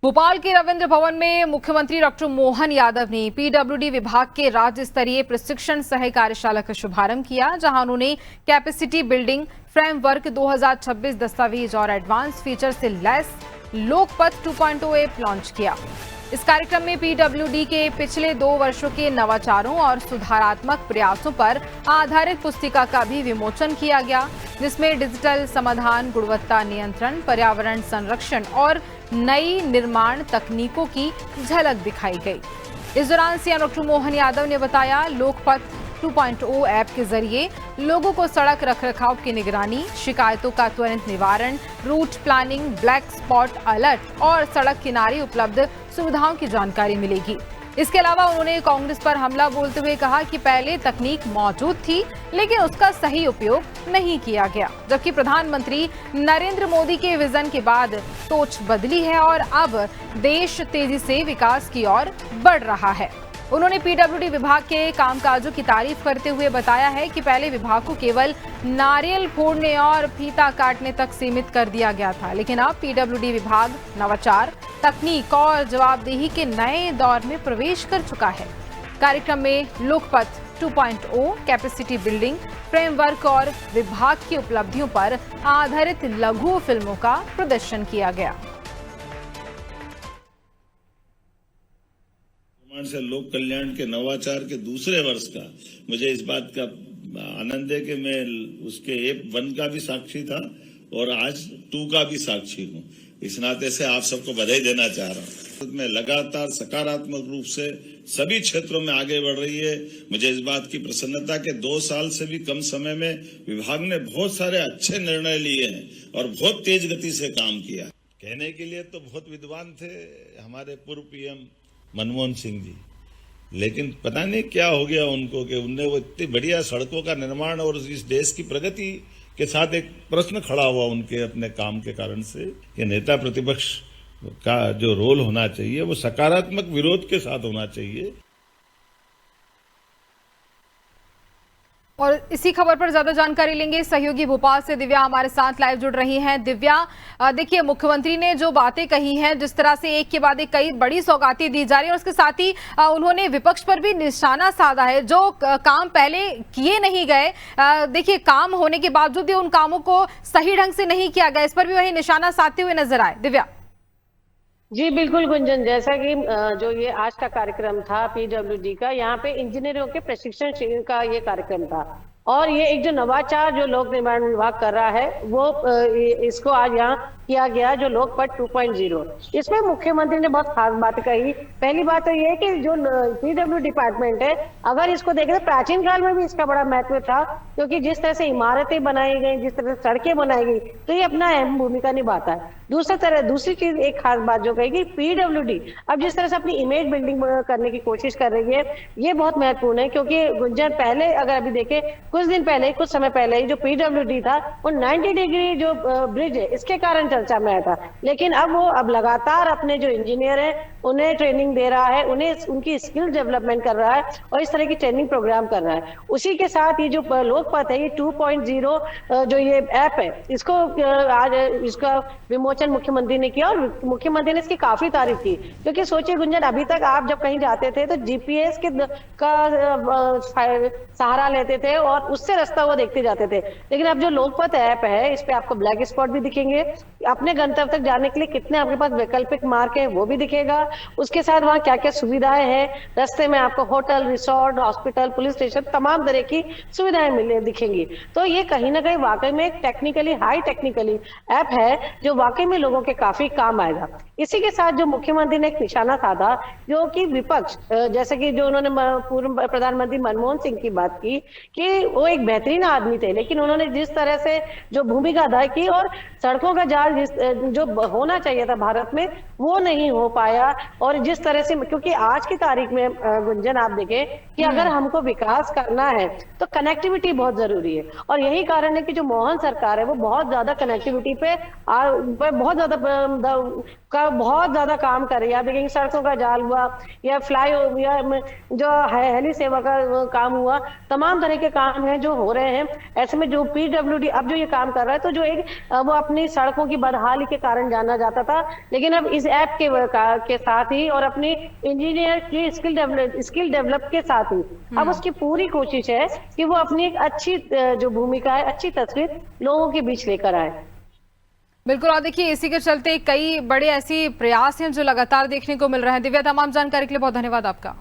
भोपाल के रविंद्र भवन में मुख्यमंत्री डॉक्टर मोहन यादव ने पीडब्ल्यूडी विभाग के राज्य स्तरीय प्रशिक्षण सह कार्यशाला का शुभारंभ किया, जहां उन्होंने कैपेसिटी बिल्डिंग फ्रेमवर्क 2026 दस्तावेज और एडवांस फीचर से लैस लोकपथ 2.0 ऐप लॉन्च किया। इस कार्यक्रम में पीडब्ल्यूडी के पिछले 2 वर्षों के नवाचारों और सुधारात्मक प्रयासों पर आधारित पुस्तिका का भी विमोचन किया गया, जिसमें डिजिटल समाधान, गुणवत्ता नियंत्रण, पर्यावरण संरक्षण और नई निर्माण तकनीकों की झलक दिखाई गई। इस दौरान सीएम डॉक्टर मोहन यादव ने बताया, लोकपथ 2.0 ऐप के जरिए लोगों को सड़क रखरखाव की निगरानी, शिकायतों का त्वरित निवारण, route planning, black spot alert और सड़क किनारे उपलब्ध सुविधाओं की जानकारी मिलेगी। इसके अलावा उन्होंने कांग्रेस पर हमला बोलते हुए कहा कि पहले तकनीक मौजूद थी, लेकिन उसका सही उपयोग नहीं किया गया, जबकि प्रधानमंत्री नरेंद्र मोदी के विजन के बाद सोच बदली है और अब देश तेजी से विकास की ओर बढ़ रहा है। उन्होंने पीडब्ल्यूडी विभाग के कामकाजों की तारीफ करते हुए बताया है कि पहले विभाग को केवल नारियल फोड़ने और फीता काटने तक सीमित कर दिया गया था, लेकिन अब पीडब्ल्यूडी विभाग नवाचार, तकनीक और जवाबदेही के नए दौर में प्रवेश कर चुका है। कार्यक्रम में लोकपथ 2.0, कैपेसिटी बिल्डिंग फ्रेमवर्क और विभाग की उपलब्धियों पर आधारित लघु फिल्मों का प्रदर्शन किया गया। से लोक कल्याण के नवाचार के दूसरे वर्ष का मुझे इस बात का आनंद है कि मैं उसके ऐप 1 का भी साक्षी था और आज 2 का भी साक्षी हूं। इस नाते से आप सबको बधाई देना चाह रहा हूं। मैं लगातार सकारात्मक रूप से सभी क्षेत्रों में आगे बढ़ रही है। मुझे इस बात की प्रसन्नता के 2 साल से भी कम समय में विभाग ने बहुत सारे अच्छे निर्णय लिए हैं और बहुत तेज गति से काम किया। कहने के लिए तो बहुत विद्वान थे हमारे पूर्व पीएम मनमोहन सिंह जी, लेकिन पता नहीं क्या हो गया उनको कि उनने वो इतनी बढ़िया सड़कों का निर्माण और इस देश की प्रगति के साथ एक प्रश्न खड़ा हुआ उनके अपने काम के कारण से कि नेता प्रतिपक्ष का जो रोल होना चाहिए वो सकारात्मक विरोध के साथ होना चाहिए। और इसी खबर पर ज्यादा जानकारी लेंगे, सहयोगी भोपाल से दिव्या हमारे साथ लाइव जुड़ रही हैं। दिव्या, देखिए मुख्यमंत्री ने जो बातें कही हैं, जिस तरह से एक के बाद एक कई बड़ी सौगातें दी जा रही है, और उसके साथ ही उन्होंने विपक्ष पर भी निशाना साधा है, जो काम पहले किए नहीं गए। देखिए काम होने के बावजूद भी उन कामों को सही ढंग से नहीं किया गया, इस पर भी वही निशाना साधते हुए नजर आए। दिव्या जी बिल्कुल गुंजन, जैसा कि जो ये आज का कार्यक्रम था पीडब्ल्यूडी का, यहाँ पे इंजीनियरों के प्रशिक्षण शिविर का ये कार्यक्रम था और ये एक जो नवाचार जो लोक निर्माण विभाग कर रहा है वो इसको आज यहाँ किया गया, जो लोकपथ 2.0। इसमें मुख्यमंत्री ने बहुत खास बात कही। पहली बात तो ये है कि जो पीडब्ल्यू डिपार्टमेंट है, अगर इसको देखें तो प्राचीन काल में भी इसका बड़ा महत्व था, क्योंकि जिस तरह से इमारतें बनाई गई, जिस तरह से सड़कें बनाई गई, तो ये अपना अहम भूमिका निभाता है। दूसरी चीज एक खास बात जो कही कि पीडब्ल्यूडी अब जिस तरह से अपनी इमेज बिल्डिंग करने की कोशिश कर रही है, ये बहुत महत्वपूर्ण है। क्योंकि गुंजन, पहले अगर अभी देखें कुछ समय पहले ही जो पीडब्ल्यूडी था वो 90 डिग्री जो ब्रिज है इसके कारण चर्चा में आया था, लेकिन अब लगातार अपने जो इंजीनियर हैं उन्हें ट्रेनिंग दे रहा है, उन्हें उनकी स्किल डेवलपमेंट कर रहा है और इस तरह की ट्रेनिंग प्रोग्राम कर रहा है। उसी के साथ ये जो लोकपथ है, ये 2.0 जो ये ऐप है, इसको आज इसका विमोचन मुख्यमंत्री ने किया और मुख्यमंत्री ने इसकी काफी तारीफ की। क्योंकि सोचिए गुंजन, अभी तक आप जब कहीं जाते थे तो जीपीएस का सहारा लेते थे और उससे रास्ता वो देखते जाते थे, लेकिन अब जो लोकपथ ऐप है इस पे आपको ब्लैक स्पॉट भी दिखेंगे, अपने गंतव्य तक जाने के लिए कितने आपके पास वैकल्पिक मार्ग है वो भी दिखेगा। उसके साथ वहाँ क्या क्या सुविधाएं हैं, रास्ते में आपको hotel, resort, hospital, police station, तमाम तरह की सुविधाएं दिखेंगी। तो ये कहीं ना कहीं वाकई में एक हाई टेक्निकली ऐप है जो वाकई में लोगों के काफी काम आएगा। इसी के साथ जो मुख्यमंत्री ने एक निशाना साधा, जो कि विपक्ष, जैसे कि जो उन्होंने पूर्व प्रधानमंत्री मनमोहन सिंह की बात की कि वो एक बेहतरीन आदमी थे, लेकिन उन्होंने जिस तरह से जो भूमिका अदा की और सड़कों का जाल जो होना चाहिए था भारत में वो नहीं हो पाया। और जिस तरह से, क्योंकि आज की तारीख में गुंजन आप देखें कि अगर हमको विकास करना है तो कनेक्टिविटी बहुत जरूरी है, और यही कारण है कि जो मोहन सरकार है वो बहुत ज्यादा कनेक्टिविटी पे बहुत ज्यादा का बहुत ज्यादा काम कर रही है। आप देखेंगे सड़कों का जाल हुआ या फ्लाई या जो हेली सेवा का काम हुआ, तमाम तरह के काम हैं जो हो रहे हैं। ऐसे में जो पीडब्ल्यूडी अब जो ये काम कर रहा है, तो जो एक वो अपनी सड़कों की बदहाली के कारण जाना जाता था, लेकिन अब इस ऐप के साथ ही और अपनी इंजीनियर की स्किल डेवलप के साथ ही अब उसकी पूरी कोशिश है कि वो अपनी एक अच्छी जो भूमिका है, अच्छी तस्वीर लोगों के बीच लेकर आए। बिल्कुल, और देखिए इसी के चलते कई बड़े ऐसे प्रयास हैं जो लगातार देखने को मिल रहे हैं। दिव्या, तमाम जानकारी के लिए बहुत धन्यवाद आपका।